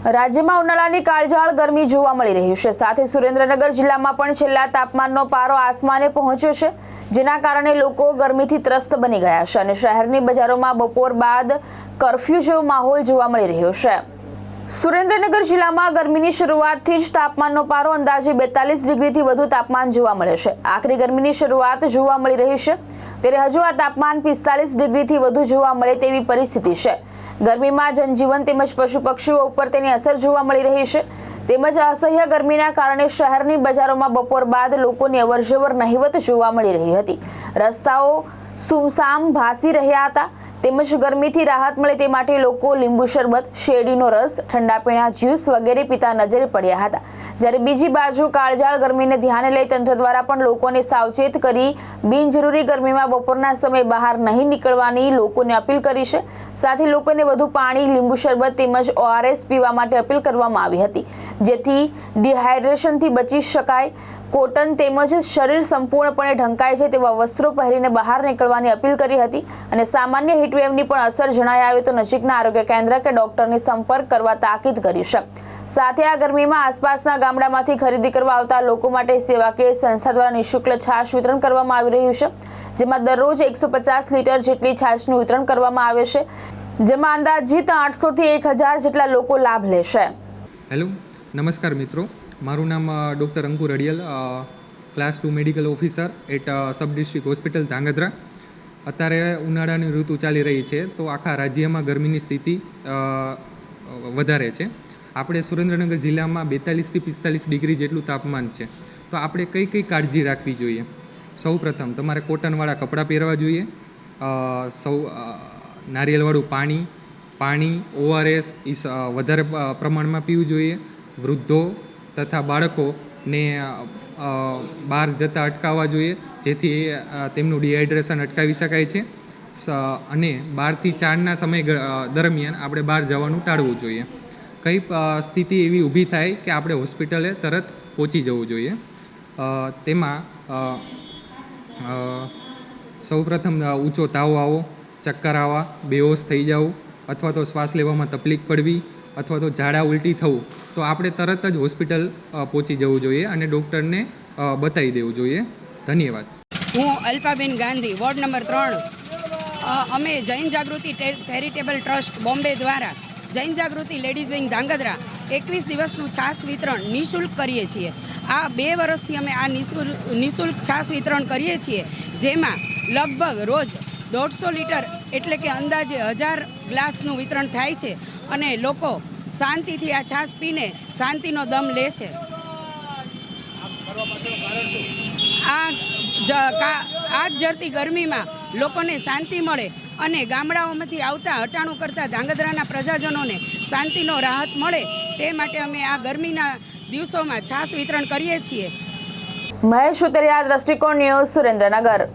રાજ્યમાં ઉનાળાની કાળઝાળ ગરમી જોવા મળી રહી છે। સાથે સુરેન્દ્રનગર જિલ્લામાં પણ છેલ્લા તાપમાનનો પારો આસમાને પહોંચ્યો છે, જેના કારણે લોકો ગરમીથી ત્રસ્ત બની ગયા છે અને શહેરની બજારોમાં બપોર બાદ કર્ફ્યુ જેવો માહોલ જોવા મળી રહ્યો છે। સુરેન્દ્રનગર જિલ્લામાં ગરમીની શરૂઆતથી જ તાપમાનનો પારો અંદાજે 42 ડિગ્રીથી વધુ તાપમાન જોવા મળે છે। આખરી ગરમીની શરૂઆત જોવા મળી રહી છે, ત્યારે હજુ આ તાપમાન 45 ડિગ્રીથી વધુ જોવા મળે તેવી પરિસ્થિતિ છે। ગરમીમાં જનજીવન તેમજ પશુ પક્ષીઓ ઉપર તેની અસર જોવા મળી રહી છે। તેમજ અસહ્ય ગરમીના કારણે શહેરની બજારોમાં બપોર બાદ લોકોની અવરજવર નહિવત જોવા મળી રહી હતી। રસ્તાઓ સુમસામ ભાસી રહ્યા હતા। તેમજ ગરમીથી રાહત મળે તે માટે લોકો લીંબુ શરબત, શેરડીનો રસ, ઠંડા પીણા, જ્યુસ વગેરે પીતા નજરે પડ્યા હતા। જ્યારે બીજી બાજુ કાળઝાળ ગરમીને ધ્યાને લઈ તંત્ર દ્વારા પણ લોકોને સાવચેત કરી બિનજરૂરી ગરમીમાં બપોરના સમયે બહાર નહીં નીકળવાની લોકોને અપીલ કરી છે। સાથે લોકોને વધુ પાણી, લીંબુ શરબત તેમજ ORS પીવા માટે અપીલ કરવામાં આવી હતી, જેથી ડિહાઇડ્રેશનથી બચી શકાય। કોટન તેમજ શરીર સંપૂર્ણપણે ઢંકાય છે તેવા વસ્ત્રો પહેરીને બહાર નીકળવાની અપીલ કરી હતી અને સામાન્ય હીટવેવની પણ અસર જણાઈ આવે તો નજીકના આરોગ્ય કેન્દ્ર કે ડોક્ટરની સંપર્ક કરવા તાકીદ કરી છે। સાથે આ ગરમીમાં આસપાસના ગામડામાંથી ખરીદી કરવા આવતા લોકો માટે સેવાકીય સંસ્થા દ્વારા નિઃશુલ્ક છાશ વિતરણ કરવામાં આવી રહ્યું છે, જેમાં દરરોજ 150 લીટર જેટલી છાશનું વિતરણ કરવામાં આવે છે, જેમાં અંદાજિત 800 થી 1000 જેટલા લોકો લાભ લેશે। હેલો, નમસ્કાર મિત્રો, મારું નામ doctor Ankur Adiyal, class 2 medical officer at sub district hospital Dhangdhra. અત્યારે ઉનાળાની ઋતુ ચાલી રહી છે, તો આખા રાજ્યમાં ગરમીની સ્થિતિ વધારે છે। આપણે સુરેન્દ્રનગર જિલ્લામાં 42 થી 45 ડિગ્રી જેટલું તાપમાન છે, તો આપણે કઈ કાળજી રાખવી જોઈએ? સૌપ્રથમ તમારે કોટનવાળા કપડાં પહેરવા જોઈએ, નારિયેળવાળું પાણી ORS વધારે પ્રમાણમાં પીવું જોઈએ। વૃદ્ધો તથા બાળકોને બહાર જતાં અટકાવવા જોઈએ, જેથી તેમનું ડિહાઇડ્રેશન અટકાવી શકાય છે અને 12 થી 4ના સમય દરમિયાન આપણે બહાર જવાનું ટાળવું જોઈએ। કઈ સ્થિતિ એવી ઊભી થાય કે આપણે હોસ્પિટલે તરત પહોંચી જવું જોઈએ। તેમાં સૌપ્રથમ ઊંચો તાવ આવો, ચક્કર આવવા, બેહોશ થઈ જવું અથવા તો શ્વાસ લેવામાં તકલીફ પડવી અથવા તો ઝાડા ઉલટી થવું, તો આપણે તરત જ હોસ્પિટલ પહોંચી જવું જોઈએ અને ડૉક્ટરને બતાવી દેવું જોઈએ। ધન્યવાદ। હું અલ્પાબેન ગાંધી, વોર્ડ નંબર 3। અમે જૈન જાગૃતિ ચેરિટેબલ ટ્રસ્ટ બોમ્બે દ્વારા જૈન જાગૃતિ લેડીઝ વિંગ ધાંગધ્રા 21 દિવસનું છાશ વિતરણ નિઃશુલ્ક કરીએ છીએ। આ 2 વર્ષથી અમે આ નિઃશુલ્ક છાશ વિતરણ કરીએ છીએ, જેમાં લગભગ રોજ 150 લીટર એટલે કે અંદાજે 1000 ગ્લાસનું વિતરણ થાય છે અને લોકો શાંતિથી આ છાશ પીને શાંતિનો દમ લે છે। આ ઝરતી ગરમીમાં લોકોને શાંતિ મળે અને ગામડાઓમાંથી આવતા હટાણું કરતા ધાંગધ્રાના પ્રજાજનોને શાંતિનો રાહત મળે તે માટે અમે આ ગરમીના દિવસોમાં છાશ વિતરણ કરીએ છીએ। મહેશ ઉતરિયા, દ્રષ્ટિકોણ ન્યૂઝ, સુરેન્દ્રનગર।